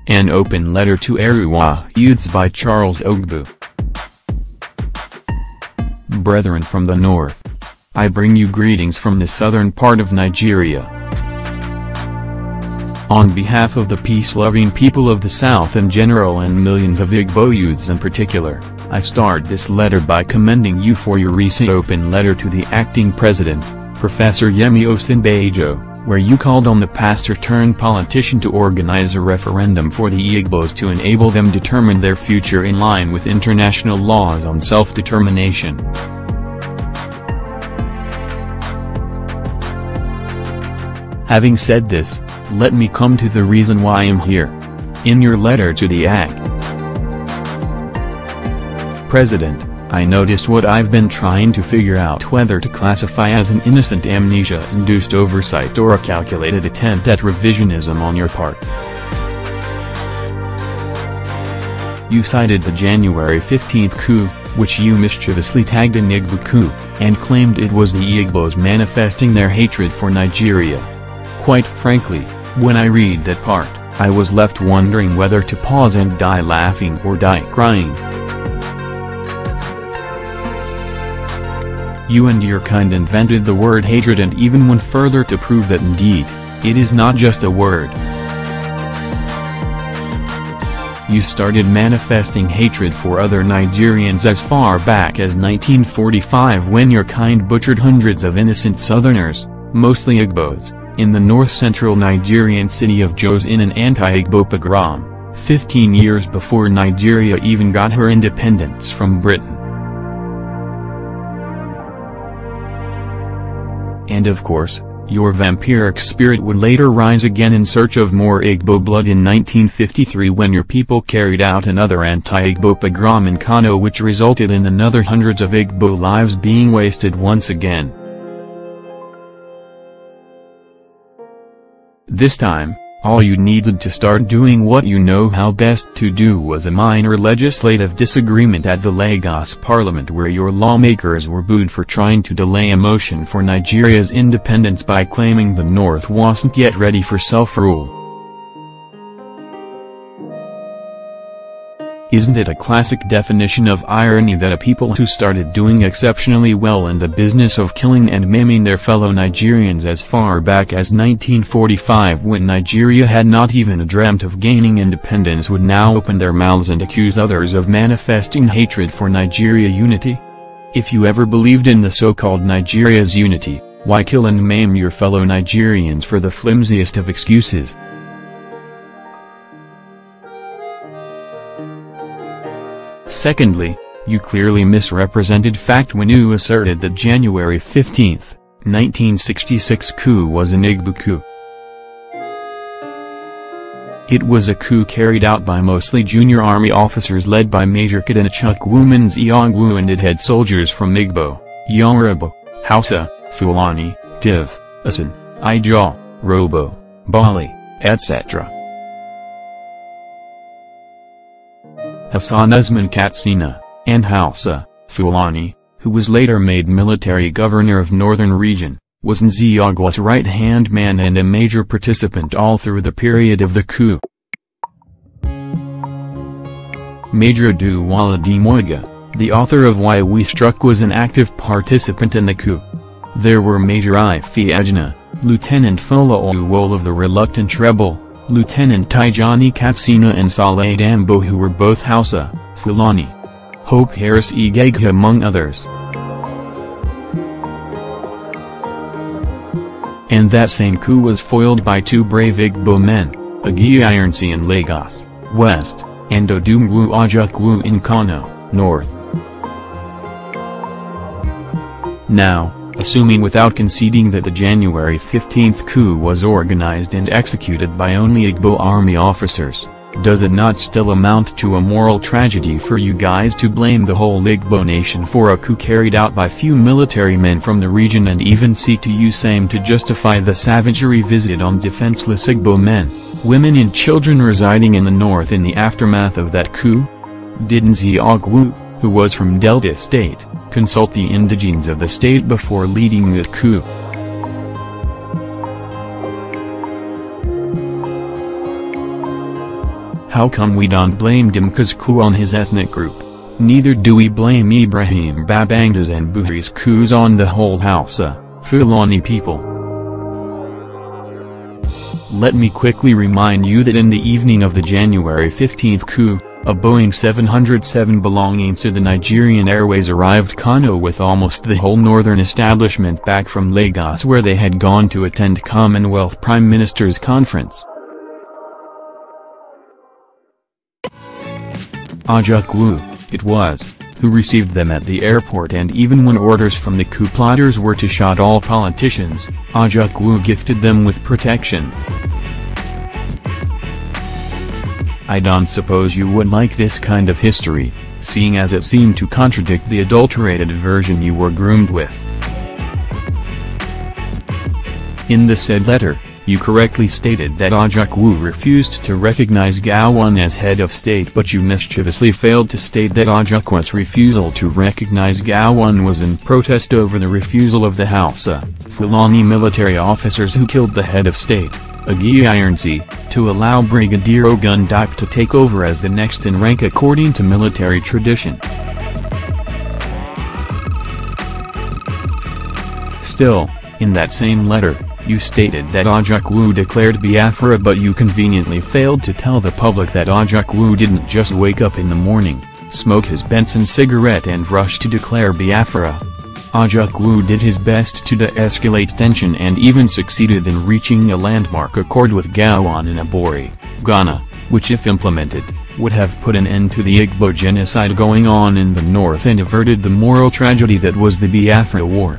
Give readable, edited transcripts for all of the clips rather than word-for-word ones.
An open letter to Arewa youths by Charles Ogbu. Brethren from the north, I bring you greetings from the southern part of Nigeria. On behalf of the peace-loving people of the south in general and millions of Igbo youths in particular, I start this letter by commending you for your recent open letter to the acting president, Professor Yemi Osinbajo, where you called on the pastor-turned-politician to organize a referendum for the Igbos to enable them determine their future in line with international laws on self-determination. Having said this, let me come to the reason why I am here. In your letter to the President, I noticed what I've been trying to figure out, whether to classify as an innocent amnesia-induced oversight or a calculated attempt at revisionism on your part. You cited the January 15th coup, which you mischievously tagged an Igbo coup, and claimed it was the Igbos manifesting their hatred for Nigeria. Quite frankly, when I read that part, I was left wondering whether to pause and die laughing or die crying. You and your kind invented the word hatred and even went further to prove that indeed, it is not just a word. You started manifesting hatred for other Nigerians as far back as 1945, when your kind butchered hundreds of innocent Southerners, mostly Igbos, in the north-central Nigerian city of Jos in an anti-Igbo pogrom, 15 years before Nigeria even got her independence from Britain. And of course, your vampiric spirit would later rise again in search of more Igbo blood in 1953, when your people carried out another anti-Igbo pogrom in Kano, which resulted in another hundreds of Igbo lives being wasted once again. This time, all you needed to start doing what you know how best to do was a minor legislative disagreement at the Lagos Parliament, where your lawmakers were booed for trying to delay a motion for Nigeria's independence by claiming the North wasn't yet ready for self-rule. Isn't it a classic definition of irony that a people who started doing exceptionally well in the business of killing and maiming their fellow Nigerians as far back as 1945, when Nigeria had not even dreamt of gaining independence, would now open their mouths and accuse others of manifesting hatred for Nigeria unity? If you ever believed in the so-called Nigeria's unity, why kill and maim your fellow Nigerians for the flimsiest of excuses? Secondly, you clearly misrepresented fact when you asserted that January 15, 1966 coup was an Igbo coup. It was a coup carried out by mostly junior army officers led by Major Kadinachukwu Ogbu, and it had soldiers from Igbo, Yoruba, Hausa, Fulani, Tiv, Asan, Ijaw, Robo, Bali, etc. Hassan Usman Katsina, and Hausa, Fulani, who was later made military governor of Northern Region, was Nziogwa's right-hand man and a major participant all through the period of the coup. Major Duwala Demoiga, the author of Why We Struck, was an active participant in the coup. There were Major Ife Ajna, Lieutenant Fola Oluwole of the reluctant rebel, Lieutenant Tijani Katsina and Saleh Dambo, who were both Hausa, Fulani. Hope Harris Igega among others. And that same coup was foiled by two brave Igbo men, Agi Ironsi in Lagos, West, and Odumwu Ojukwu in Kano, North. Now, assuming without conceding that the January 15th coup was organized and executed by only Igbo army officers, does it not still amount to a moral tragedy for you guys to blame the whole Igbo nation for a coup carried out by few military men from the region, and even seek to use same to justify the savagery visited on defenseless Igbo men, women and children residing in the north in the aftermath of that coup? Did Nziogwu, who was from Delta State, consult the indigenes of the state before leading the coup? How come we don't blame Dimka's coup on his ethnic group? Neither do we blame Ibrahim Babanga's and Buhari's coups on the whole Hausa, Fulani people. Let me quickly remind you that in the evening of the January 15th coup, a Boeing 707 belonging to the Nigerian Airways arrived Kano with almost the whole northern establishment back from Lagos, where they had gone to attend Commonwealth Prime Minister's conference. Ogbu, it was, who received them at the airport, and even when orders from the coup plotters were to shoot all politicians, Ogbu gifted them with protection. I don't suppose you would like this kind of history, seeing as it seemed to contradict the adulterated version you were groomed with. In the said letter, you correctly stated that Ogbu refused to recognize Gowon as head of state, but you mischievously failed to state that Ogbu's refusal to recognize Gowon was in protest over the refusal of the Hausa, Fulani military officers who killed the head of state, Agitation, to allow Brigadier Ogundike to take over as the next in rank according to military tradition. Still, in that same letter, you stated that Ogbu declared Biafra, but you conveniently failed to tell the public that Ogbu didn't just wake up in the morning, smoke his Benson cigarette and rush to declare Biafra. Ogbu did his best to de-escalate tension and even succeeded in reaching a landmark accord with Gowon in Abori, Ghana, which if implemented, would have put an end to the Igbo genocide going on in the north and averted the moral tragedy that was the Biafra War.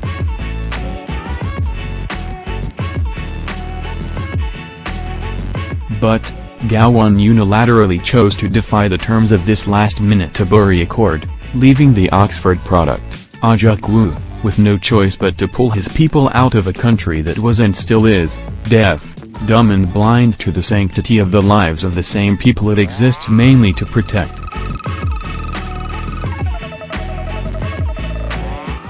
But, Gowon unilaterally chose to defy the terms of this last-minute Abori Accord, leaving the Oxford product, Ogbu, with no choice but to pull his people out of a country that was and still is, deaf, dumb and blind to the sanctity of the lives of the same people it exists mainly to protect.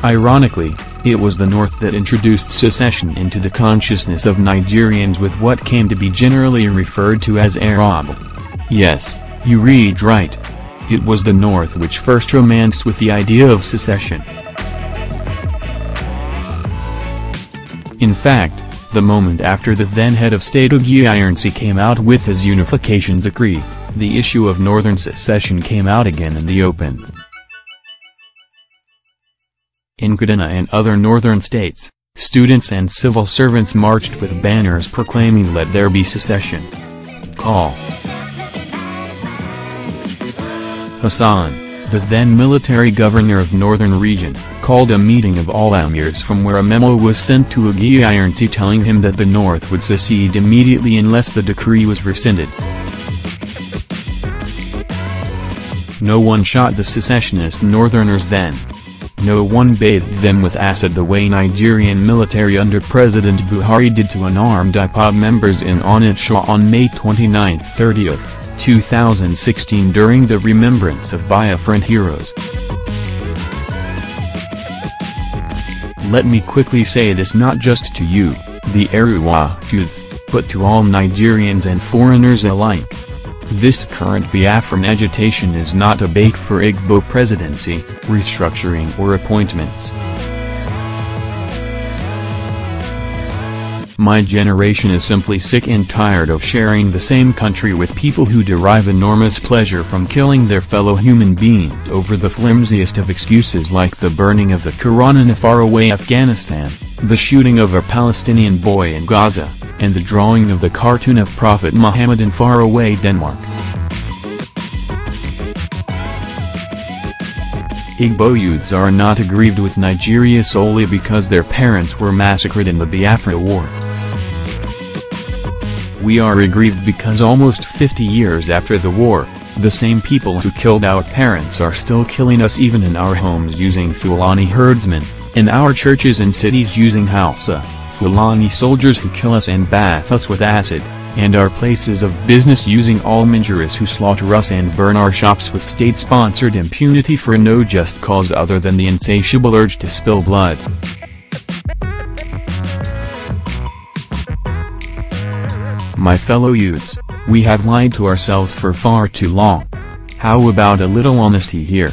Ironically, it was the North that introduced secession into the consciousness of Nigerians with what came to be generally referred to as Arewa. Yes, you read right. It was the North which first romanced with the idea of secession. In fact, the moment after the then head of state Agitation came out with his unification decree, the issue of northern secession came out again in the open. In Kaduna and other northern states, students and civil servants marched with banners proclaiming "Let there be secession." Call. Hassan, the then military governor of northern region, called a meeting of all emirs, from where a memo was sent to Agitation telling him that the North would secede immediately unless the decree was rescinded. No one shot the secessionist northerners then. No one bathed them with acid the way Nigerian military under President Buhari did to unarmed IPOB members in Onitsha on May 29–30, 2016 during the remembrance of Biafran heroes. Let me quickly say this not just to you, the Arewa youths, but to all Nigerians and foreigners alike. This current Biafran agitation is not a bait for Igbo presidency, restructuring or appointments. My generation is simply sick and tired of sharing the same country with people who derive enormous pleasure from killing their fellow human beings over the flimsiest of excuses, like the burning of the Koran in a faraway Afghanistan, the shooting of a Palestinian boy in Gaza, and the drawing of the cartoon of Prophet Muhammed in faraway Denmark. Igbo youths are not aggrieved with Nigeria solely because their parents were massacred in the Biafra War. We are aggrieved because almost 50 years after the war, the same people who killed our parents are still killing us, even in our homes using Fulani herdsmen, in our churches and cities using Hausa, Fulani soldiers who kill us and bath us with acid, and our places of business using Almanjurists who slaughter us and burn our shops with state-sponsored impunity for no just cause other than the insatiable urge to spill blood. My fellow youths, We have lied to ourselves for far too long. How about a little honesty here?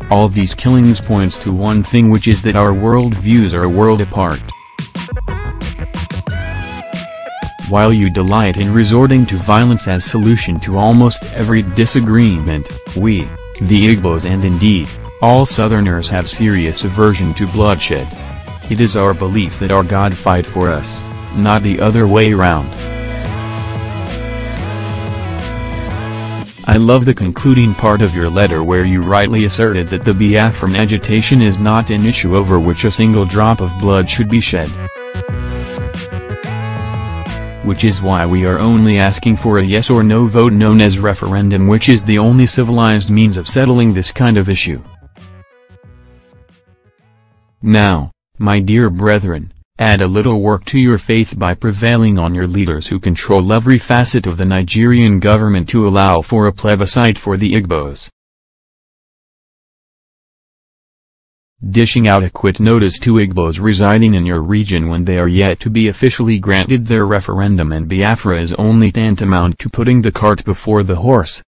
All these killings points to one thing, which is that our world views are a world apart. While you delight in resorting to violence as solution to almost every disagreement, we, the Igbos and indeed, all Southerners have serious aversion to bloodshed. It is our belief that our God fight for us, not the other way round. I love the concluding part of your letter where you rightly asserted that the Biafran agitation is not an issue over which a single drop of blood should be shed. Which is why we are only asking for a yes or no vote known as referendum, which is the only civilized means of settling this kind of issue. Now, my dear brethren, add a little work to your faith by prevailing on your leaders who control every facet of the Nigerian government to allow for a plebiscite for the Igbos. Dishing out a quit notice to Igbos residing in your region when they are yet to be officially granted their referendum and Biafra is only tantamount to putting the cart before the horse.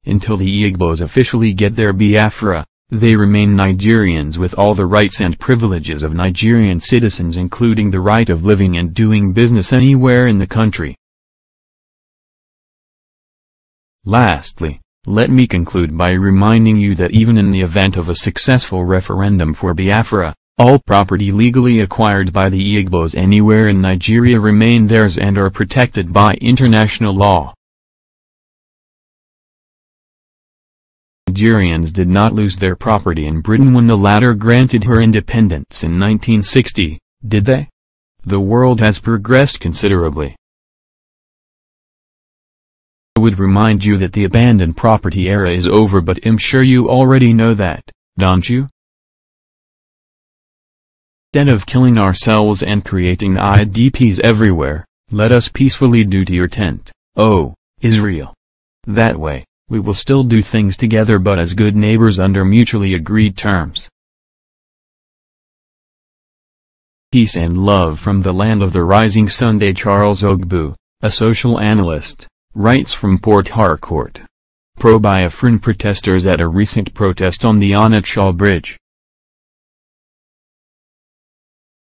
Until the Igbos officially get their Biafra, they remain Nigerians with all the rights and privileges of Nigerian citizens, including the right of living and doing business anywhere in the country. Lastly, let me conclude by reminding you that even in the event of a successful referendum for Biafra, all property legally acquired by the Igbos anywhere in Nigeria remain theirs and are protected by international law. Nigerians did not lose their property in Britain when the latter granted her independence in 1960, did they? The world has progressed considerably. I would remind you that the abandoned property era is over, but I'm sure you already know that, don't you? Instead of killing ourselves and creating IDPs everywhere, let us peacefully do to your tent, oh, Israel. That way, we will still do things together but as good neighbors under mutually agreed terms. Peace and love from the land of the rising sun. Charles Ogbu, a social analyst, writes from Port Harcourt. Pro-Biafran protesters at a recent protest on the Onitsha Bridge.